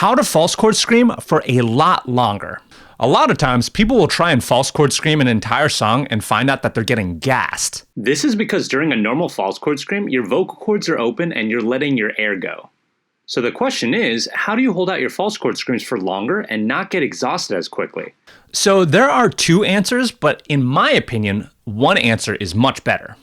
How to false chord scream for a lot longer. A lot of times, people will try and false chord scream an entire song and find out that they're getting gassed. This is because during a normal false chord scream, your vocal cords are open and you're letting your air go. So the question is, how do you hold out your false chord screams for longer and not get exhausted as quickly? So there are two answers, but in my opinion, one answer is much better.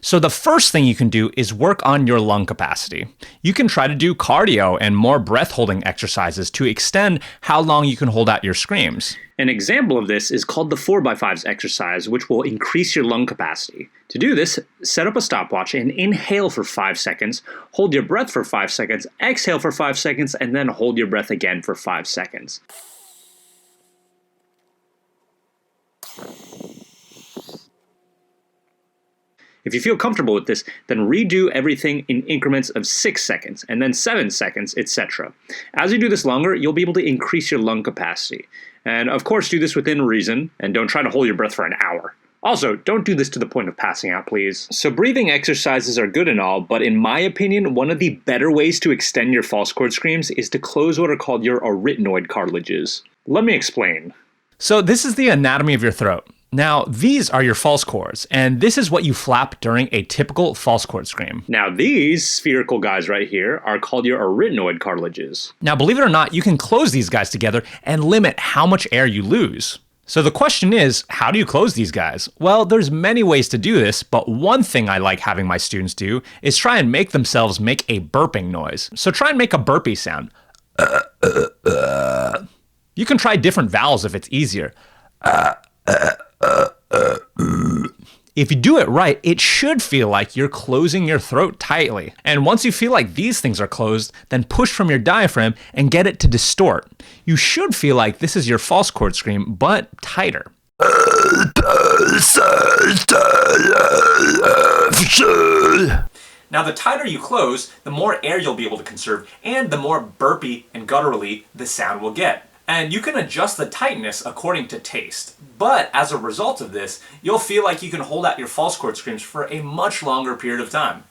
So the first thing you can do is work on your lung capacity. You can try to do cardio and more breath holding exercises to extend how long you can hold out your screams. An example of this is called the 4x5s exercise, which will increase your lung capacity. To do this, set up a stopwatch and inhale for 5 seconds, hold your breath for 5 seconds, exhale for 5 seconds, and then hold your breath again for 5 seconds. If you feel comfortable with this, then redo everything in increments of 6 seconds, and then 7 seconds, etc. As you do this longer, you'll be able to increase your lung capacity. And of course, do this within reason, and don't try to hold your breath for an hour. Also, don't do this to the point of passing out, please. So breathing exercises are good and all, but in my opinion, one of the better ways to extend your false chord screams is to close what are called your arytenoid cartilages. Let me explain. So this is the anatomy of your throat. Now, these are your false chords, and this is what you flap during a typical false chord scream. Now these spherical guys right here are called your arytenoid cartilages. Now, believe it or not, you can close these guys together and limit how much air you lose. So the question is, how do you close these guys? Well, there's many ways to do this, but one thing I like having my students do is try and make themselves make a burping noise. So try and make a burpee sound. You can try different vowels if it's easier. If you do it right, it should feel like you're closing your throat tightly. And once you feel like these things are closed, then push from your diaphragm and get it to distort. You should feel like this is your false chord scream, but tighter. Now, the tighter you close, the more air you'll be able to conserve, and the more burpy and gutturally the sound will get. And you can adjust the tightness according to taste. But as a result of this, you'll feel like you can hold out your false chord screams for a much longer period of time.